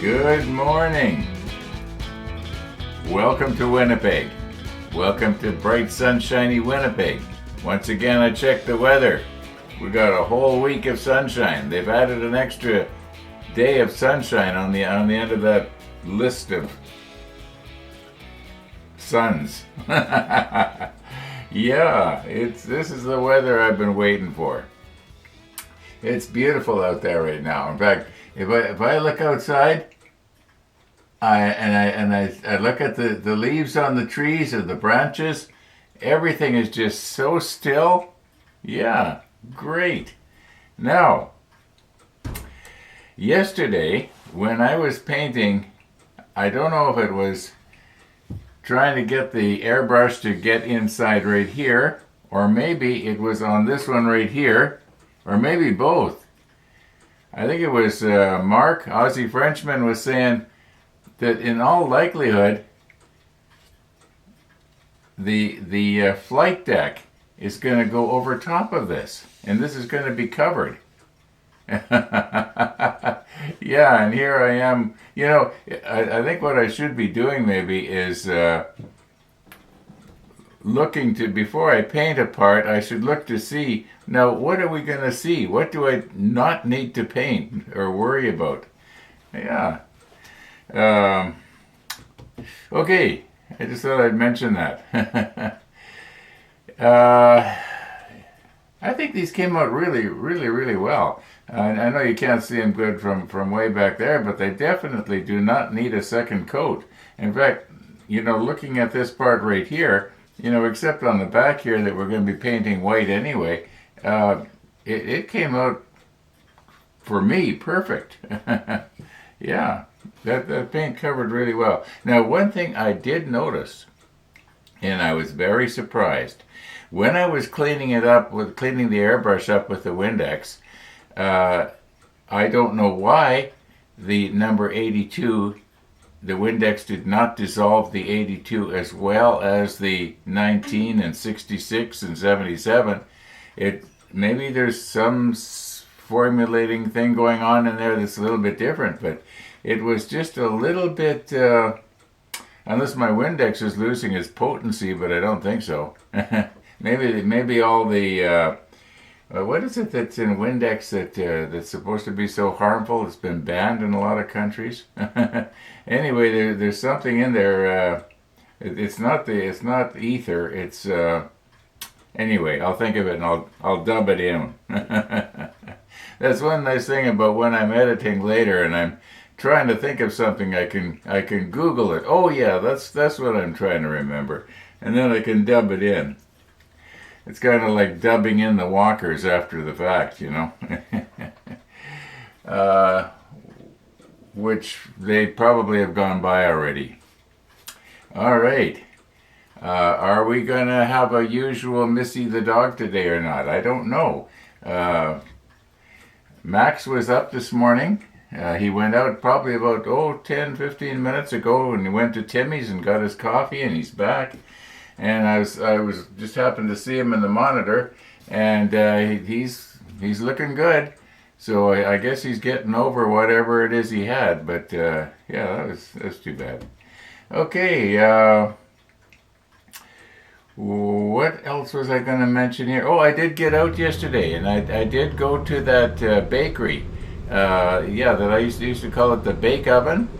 Good morning. Welcome to Winnipeg. Welcome to bright, sunshiny Winnipeg. Once again, I checked the weather. We got a whole week of sunshine. They've added an extra day of sunshine on the end of that list of suns. Yeah, this is the weather I've been waiting for. It's beautiful out there right now. In fact, if I look outside, I look at the leaves on the trees or the branches, everything is just so still. Yeah, great. Now, yesterday when I was painting, I don't know if it was trying to get the airbrush to get inside right here, or maybe it was on this one right here, or maybe both. I think it was Mark, Aussie Frenchman, was saying that in all likelihood the flight deck is going to go over top of this, and this is going to be covered. Yeah, and here I am. You know, I think what I should be doing maybe is looking to, before I paint a part, I should look to see, now what are we going to see? What do I not need to paint or worry about? Yeah. Okay, I just thought I'd mention that. I think these came out really well. I know you can't see them good from way back there, but they definitely do not need a second coat. In fact, you know, looking at this part right here, you know, except on the back here that we're going to be painting white anyway, it came out, for me, perfect. Yeah, that paint covered really well. Now, one thing I did notice, and I was very surprised, when I was cleaning the airbrush up with the Windex, I don't know why the number 82, the Windex did not dissolve the 82 as well as the 19 and 66 and 77. Maybe there's some formulating thing going on in there that's a little bit different, but it was just a little bit, unless my Windex is losing its potency, but I don't think so. Maybe all the, what is it that's in Windex that's supposed to be so harmful? It's been banned in a lot of countries. Anyway, there's something in there. It's not ether. It's anyway. I'll think of it and I'll dub it in. That's one nice thing about when I'm editing later and I'm trying to think of something. I can Google it. Oh yeah, that's what I'm trying to remember, and then I can dub it in. It's kind of like dubbing in the walkers after the fact, you know. Which they probably have gone by already. All right. Are we going to have a usual Missy the dog today or not? I don't know. Max was up this morning. He went out probably about 10-15 minutes ago, and he went to Timmy's and got his coffee, and he's back. And I was just happened to see him in the monitor, and he's looking good. So I guess he's getting over whatever it is he had. But yeah, that's too bad. Okay, what else was I going to mention here? Oh, I did get out yesterday, and I did go to that bakery. Yeah, that I used to call it the Bake Oven,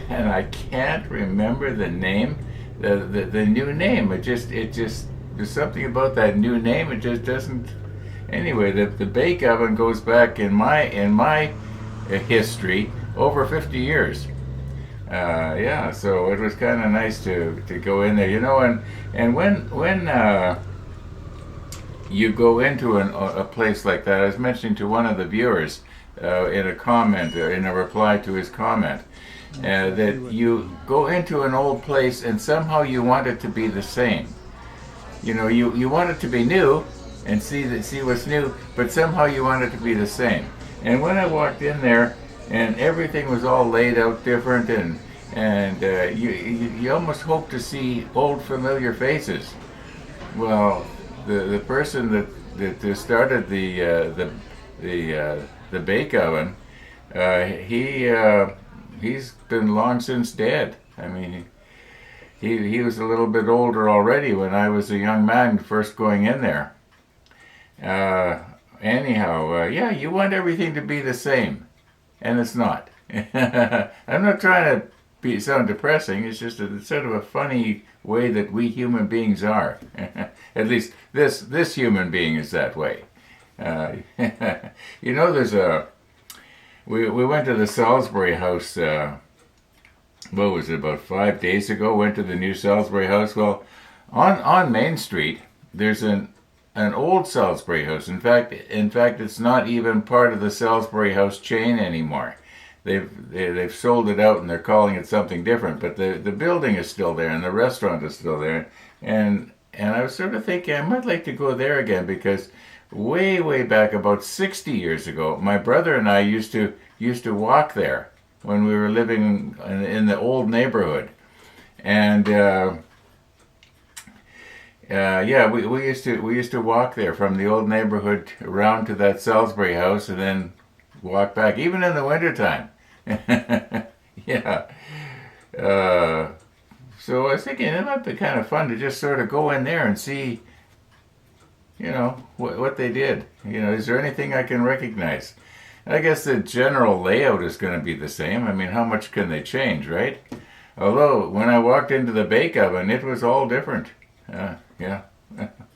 and I can't remember the name. The new name, it just there's something about that new name, it just doesn't. Anyway, the Bake Oven goes back in my history over 50 years. Yeah, so it was kind of nice to go in there, you know, and when you go into a place like that, I was mentioning to one of the viewers in a comment, in a reply to his comment, that you go into an old place and somehow you want it to be the same. You know, you want it to be new and see what's new, but somehow you want it to be the same. And when I walked in there, and everything was all laid out different, and you almost hope to see old familiar faces. Well, the person that started the Bake Oven, he's been long since dead. I mean, he was a little bit older already when I was a young man first going in there. Anyhow, yeah, you want everything to be the same, and it's not. I'm not trying to sound depressing. It's just it's sort of a funny way that we human beings are. At least this human being is that way. You know, there's a we went to the Salisbury House. What was it, about 5 days ago? Went to the new Salisbury House. Well, on Main Street, there's an old Salisbury House. In fact, it's not even part of the Salisbury House chain anymore. They've sold it out and they're calling it something different. But the building is still there and the restaurant is still there. And I was sort of thinking I might like to go there again because way back, about 60 years ago, my brother and I used to walk there when we were living in the old neighborhood. And yeah, we used to walk there from the old neighborhood around to that Salisbury House and then walk back, even in the wintertime. Yeah. So I was thinking it might be kind of fun to just sort of go in there and see, you know, what they did. You know, is there anything I can recognize? I guess the general layout is going to be the same. I mean, how much can they change, right? Although, when I walked into the bake oven, it was all different. Yeah,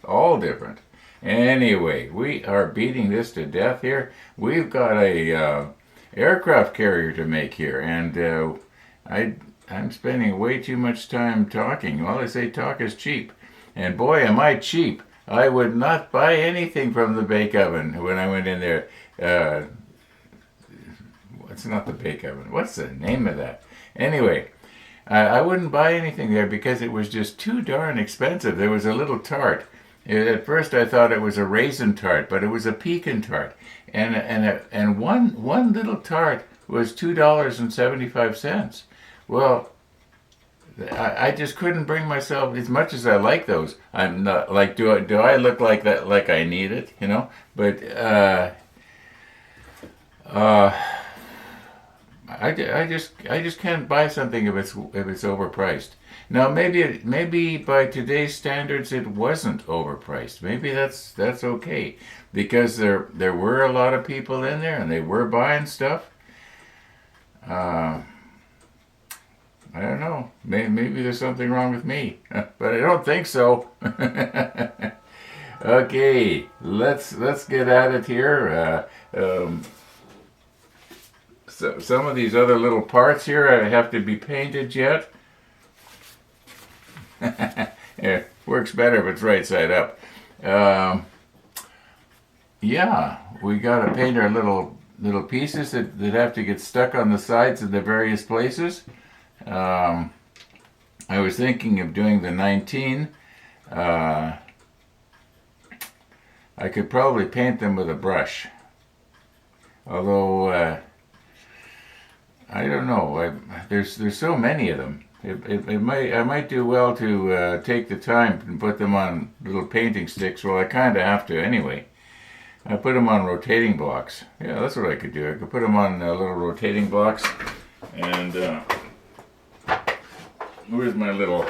all different. Anyway, we are beating this to death here. We've got a aircraft carrier to make here, and I'm spending way too much time talking. Well, they say talk is cheap, and boy, am I cheap. I would not buy anything from the bake oven when I went in there. It's not the bake oven. What's the name of that? Anyway, I wouldn't buy anything there because it was just too darn expensive. There was a little tart. At first I thought it was a raisin tart, but it was a pecan tart. And one little tart was $2.75. Well, I just couldn't bring myself, as much as I like those. I'm not like, do I look like that, like I need it, you know? But I just can't buy something if it's overpriced. Now maybe by today's standards it wasn't overpriced. Maybe that's okay because there were a lot of people in there and they were buying stuff. I don't know. Maybe there's something wrong with me, but I don't think so. Okay, let's get at it here. So some of these other little parts here have to be painted yet. Yeah, works better if it's right side up. Yeah, we got to paint our little pieces that have to get stuck on the sides of the various places. I was thinking of doing the 19. I could probably paint them with a brush. Although, I don't know. There's so many of them. I might do well to take the time and put them on little painting sticks. Well, I kind of have to anyway. I put them on rotating blocks. Yeah, that's what I could do. I could put them on little rotating blocks. And where's my little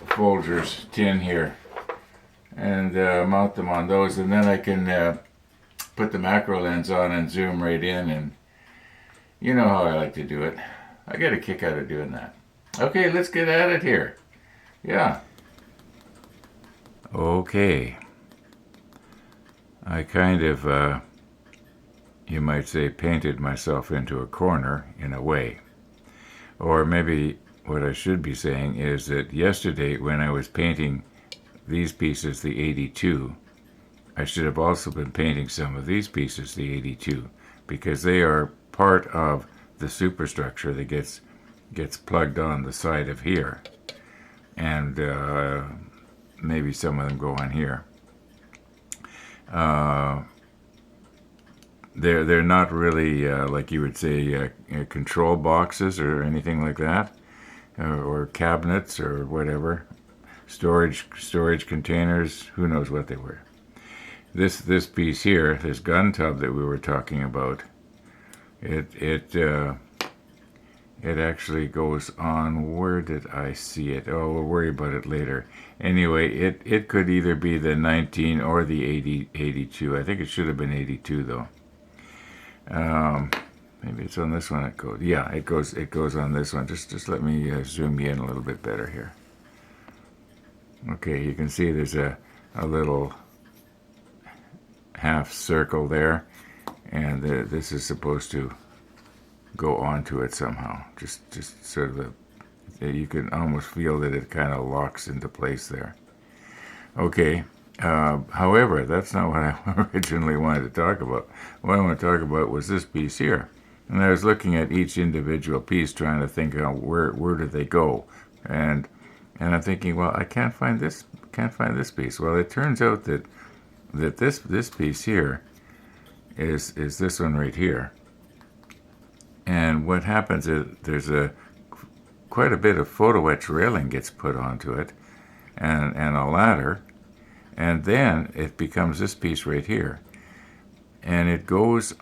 Folgers tin here? And mount them on those. And then I can put the macro lens on and zoom right in. And you know how I like to do it. I get a kick out of doing that. Okay, let's get at it here. Yeah. Okay. I kind of, you might say, painted myself into a corner in a way. Or maybe what I should be saying is that yesterday when I was painting these pieces, the 82, I should have also been painting some of these pieces, the 82, because they are part of the superstructure that gets plugged on the side of here, and maybe some of them go on here. They're not really like you would say control boxes or anything like that, or cabinets or whatever, storage containers. Who knows what they were? This piece here, this gun tub that we were talking about, it it actually goes on. Where did I see it? Oh, we'll worry about it later. Anyway, it could either be the 19 or the 82. I think it should have been 82 though. Maybe it's on this one. It goes. Yeah, it goes on this one. Just let me zoom you in a little bit better here. Okay, you can see there's a little half circle there, and this is supposed to go onto it somehow. Just sort of you can almost feel that it kind of locks into place there. Okay. However, that's not what I originally wanted to talk about. What I want to talk about was this piece here. And I was looking at each individual piece, trying to think, where do they go, and I'm thinking, well, I can't find this piece. Well, it turns out that this piece here is this one right here. And what happens is there's quite a bit of photo etch railing gets put onto it, and a ladder, and then it becomes this piece right here, and it goes.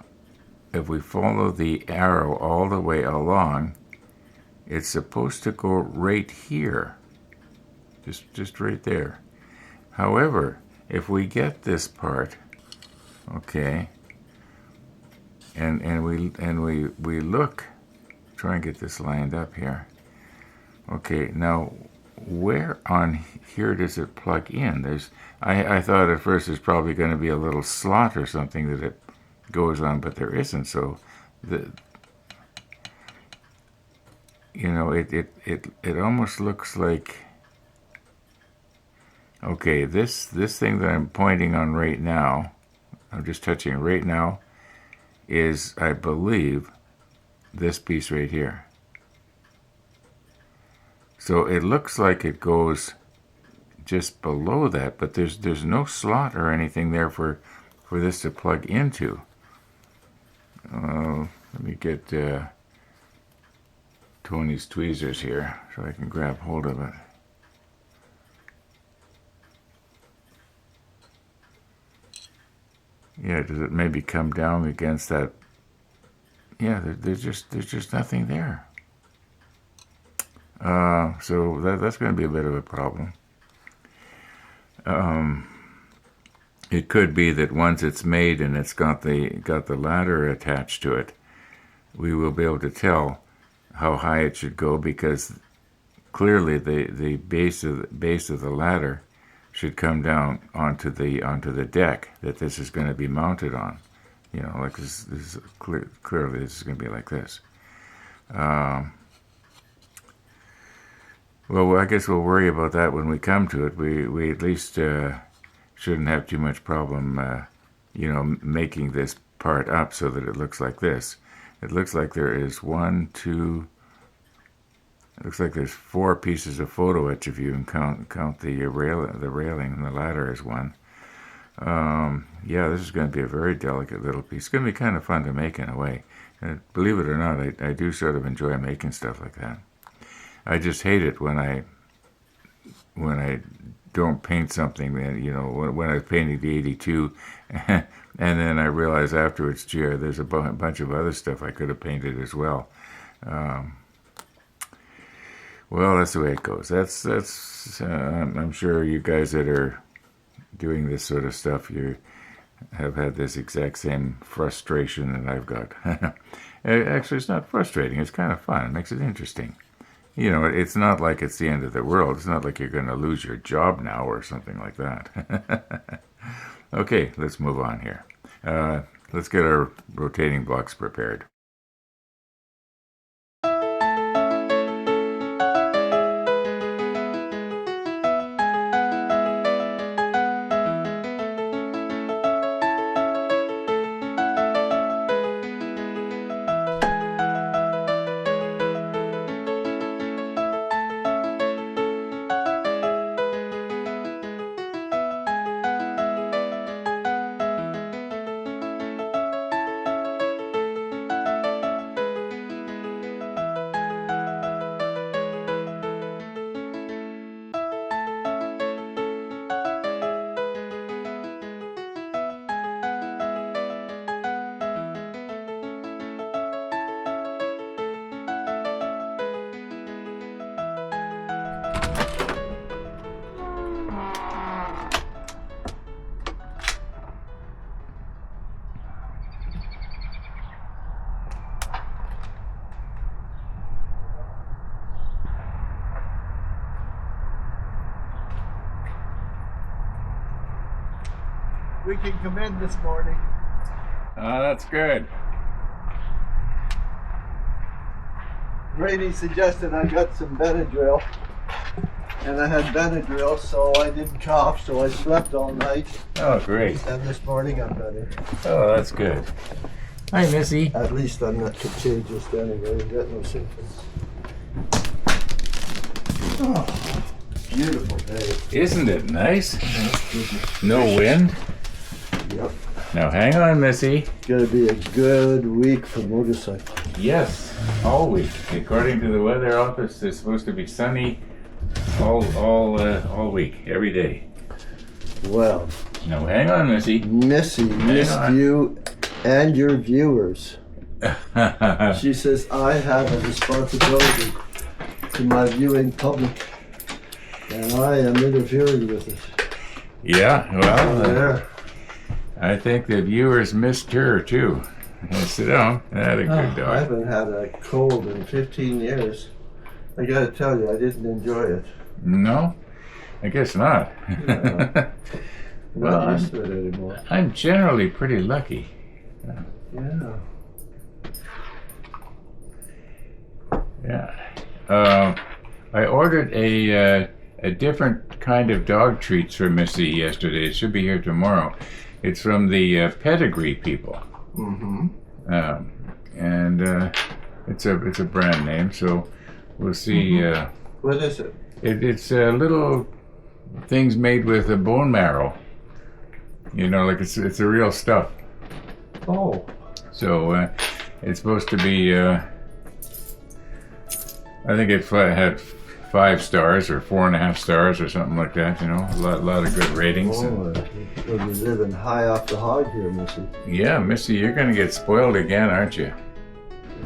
If we follow the arrow all the way along, it's supposed to go right here, just right there. However, if we get this part, okay, and we look, try and get this lined up here. Okay, now where on here does it plug in? I thought at first there's probably going to be a little slot or something that it goes on, but there isn't. So it almost looks like, okay, this thing that I'm pointing on right now, I'm just touching it right now, is, I believe, this piece right here. So it looks like it goes just below that, but there's no slot or anything there for this to plug into. Let me get Tony's tweezers here so I can grab hold of it. Yeah, does it maybe come down against that? Yeah, there's just nothing there. So that's going to be a bit of a problem. It could be that once it's made and it's got the ladder attached to it, we will be able to tell how high it should go, because clearly the base of the ladder should come down onto the deck that this is going to be mounted on. You know, like this is clearly this is going to be like this. Well, I guess we'll worry about that when we come to it. We at least shouldn't have too much problem, making this part up so that it looks like this. It looks like there is one, two. It looks like there's 4 pieces of photo etch if you can count the railing and the ladder as one. Yeah, this is going to be a very delicate little piece. It's going to be kind of fun to make in a way. Believe it or not, I do sort of enjoy making stuff like that. I just hate it when I don't paint something. When I was painting the 82, and then I realize afterwards, gee, there's a bunch of other stuff I could have painted as well. Well, that's the way it goes. That's. I'm sure you guys that are doing this sort of stuff, you have had this exact same frustration that I've got. Actually, it's not frustrating. It's kind of fun. It makes it interesting. It's not like it's the end of the world. It's not like you're going to lose your job now or something like that. Okay, let's move on here. Let's get our rotating blocks prepared. we can come in this morning. Oh, that's good. Brady suggested I got some Benadryl, and I had Benadryl, so I didn't cough, so I slept all night. Oh, great. And this morning I'm better. Oh, that's good. Hi, Missy. At least I'm not contagious anyway. I've got no symptoms. Oh, beautiful day. Isn't it nice? No wind. Yep. Now hang on, Missy. It's gonna be a good week for motorcycling. Yes, all week. According to the weather office, it's supposed to be sunny all week, every day. Well, Now hang on, Missy. Missy missed you and your viewers. She says I have a responsibility to my viewing public, and I am interfering with it. Yeah, well, There. I think the viewers missed her too. Sit down. That's a good I dog. haven't had a cold in 15 years. I gotta tell you, I didn't enjoy it. No, I guess not. Yeah. Well, Not used to it anymore. I'm generally pretty lucky. Yeah. Yeah. I ordered a different kind of dog treats for Missy yesterday. It should be here tomorrow. It's from the Pedigree people. Mm-hmm. And it's a brand name, so we'll see. Mm-hmm. What is it? It's little things made with a bone marrow. You know, like it's the real stuff. Oh. So it's supposed to be. I think it had 5 stars or 4.5 stars or something like that. You know, a lot of good ratings. Oh, we're living high off the hog here, Missy. Yeah, Missy, you're gonna get spoiled again, aren't you?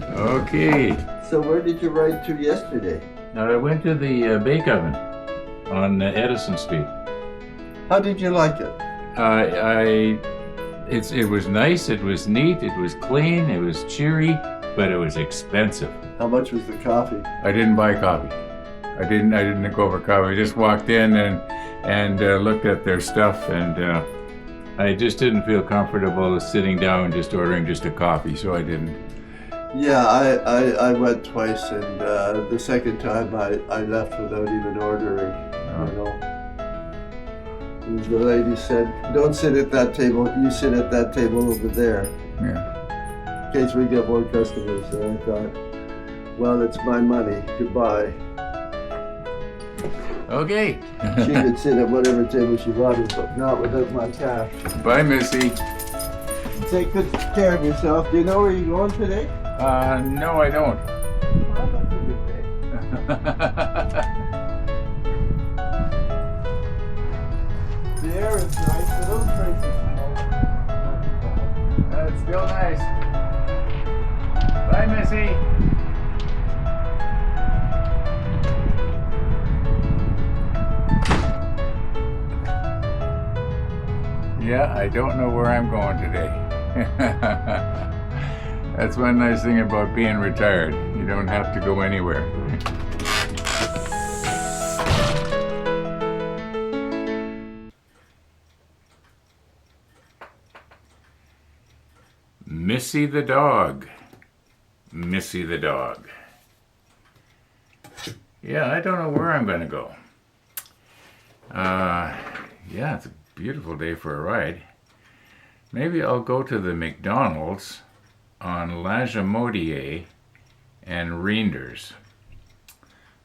Okay. So where did you ride to yesterday? Now I went to the bake oven on Edison Street. How did you like it? It was nice. It was neat. It was clean. It was cheery, but it was expensive. How much was the coffee? I didn't buy coffee. I didn't go for coffee. I just walked in and looked at their stuff, and I just didn't feel comfortable sitting down and just ordering just a coffee, so I didn't. Yeah, I went twice, and the second time I left without even ordering. Oh. You know, the lady said, "Don't sit at that table. You sit at that table over there, Yeah. in case we get more customers." And I thought, well, it's my money. Goodbye. Okay. She could sit at whatever table she wanted, but not without my cash. Bye, Missy. Take good care of yourself. Do you know where you're going today? No, I don't. Well, that's a good day. The air is nice, but those traces It's still nice. Bye, Missy. Yeah, I don't know where I'm going today. That's one nice thing about being retired. You don't have to go anywhere. Missy the dog. Missy the dog. Yeah, I don't know where I'm going to go. Yeah, it's a beautiful day for a ride. Maybe I'll go to the McDonald's on Lagimodiere and Reinders.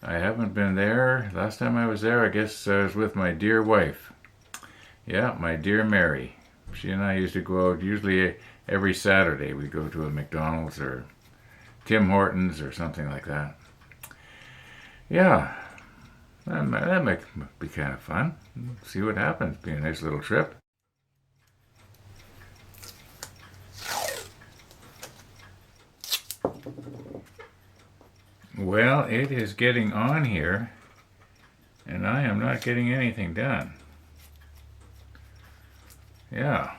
I haven't been there. Last time I was there, I guess I was with my dear wife. Yeah, my dear Mary. She and I used to go out, usually every Saturday we go to a McDonald's or Tim Hortons or something like that. Yeah, that might be kind of fun. See what happens. Be a nice little trip. Well, it is getting on here, and I am not getting anything done. Yeah.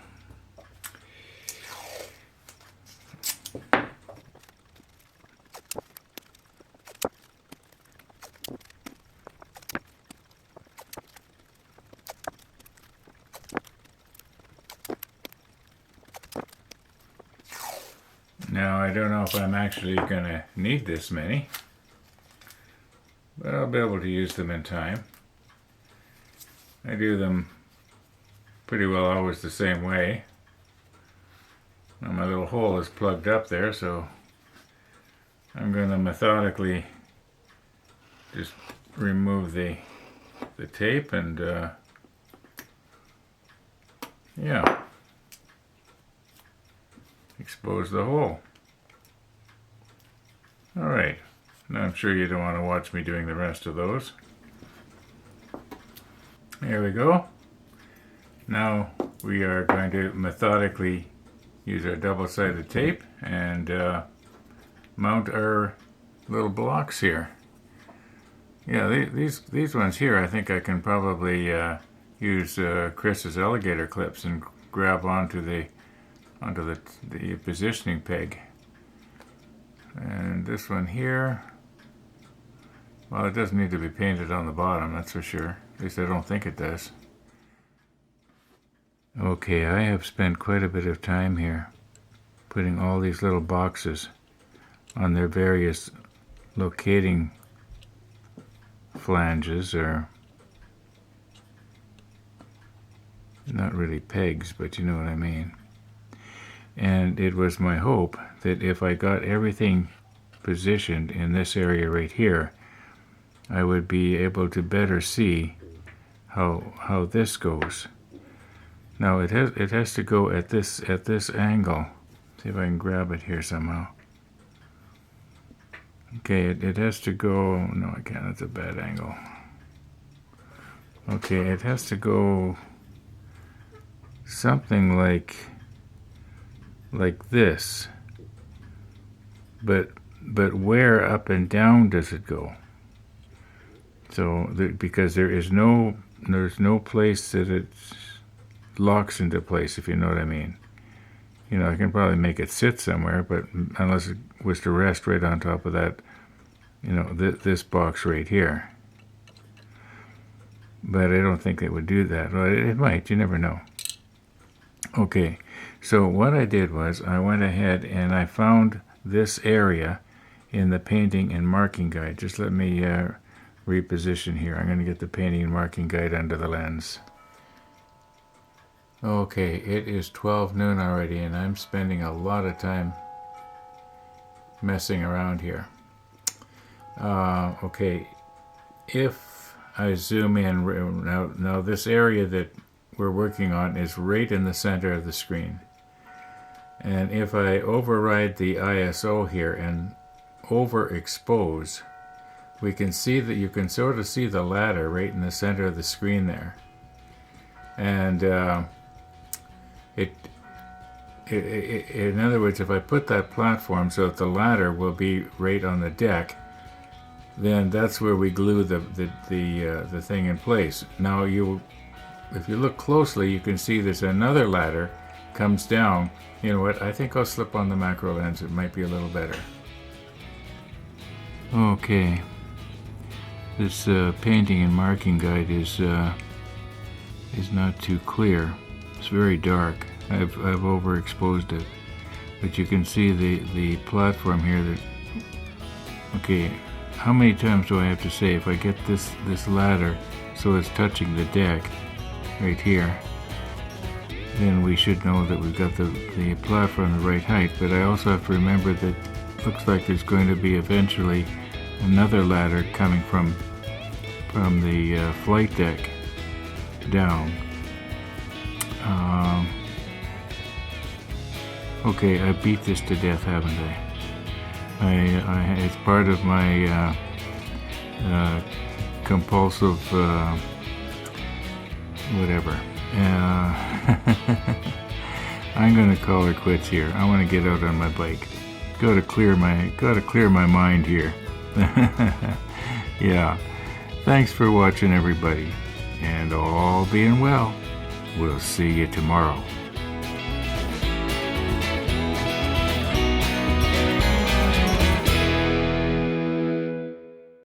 Now I don't know if I'm actually going to need this many, but I'll be able to use them in time. I do them pretty well always the same way. Now my little hole is plugged up there, so I'm going to methodically just remove the tape and yeah, expose the hole. Alright, now I'm sure you don't want to watch me doing the rest of those. There we go. Now we are going to methodically use our double-sided tape and mount our little blocks here. Yeah, these ones here, I think I can probably use Chris's alligator clips and grab onto the positioning peg. And this one here, well, it doesn't need to be painted on the bottom, that's for sure. At least I don't think it does. Okay, I have spent quite a bit of time here putting all these little boxes on their various locating flanges, or not really pegs, but you know what I mean. And it was my hope that if I got everything positioned in this area right here, I would be able to better see how this goes. Now it has to go at this angle. See if I can grab it here somehow. Okay, it has to go, no I can't, that's a bad angle. Okay, it has to go something like this. But where up and down does it go? So because there's no place that it locks into place, if you know what I mean. You know, I can probably make it sit somewhere, but unless it was to rest right on top of that, you know, this box right here. But I don't think it would do that. Well, it might, you never know. Okay, so what I did was I went ahead and I found this area in the painting and marking guide. Just let me reposition here. I'm going to get the painting and marking guide under the lens. Okay, it is 12 noon already and I'm spending a lot of time messing around here. Okay, if I zoom in, now this area that we're working on is right in the center of the screen. And if I override the ISO here and overexpose, we can see that you can sort of see the ladder right in the center of the screen there. And in other words, if I put that platform so that the ladder will be right on the deck, then that's where we glue the thing in place. Now if you look closely, you can see there's another ladder comes down. You know what? I think I'll slip on the macro lens. It might be a little better. Okay. This painting and marking guide is not too clear. It's very dark. I've overexposed it, but you can see the platform here. That okay. How many times do I have to say if I get this ladder so it's touching the deck right here, then we should know that we've got the platform the right height. But I also have to remember that it looks like there's going to be eventually another ladder coming from the flight deck down. Okay, I beat this to death, haven't I? It's part of my compulsive whatever. I'm gonna call her quits here. I want to get out on my bike. Gotta clear my mind here. Yeah. Thanks for watching, everybody, and all being well, we'll see you tomorrow.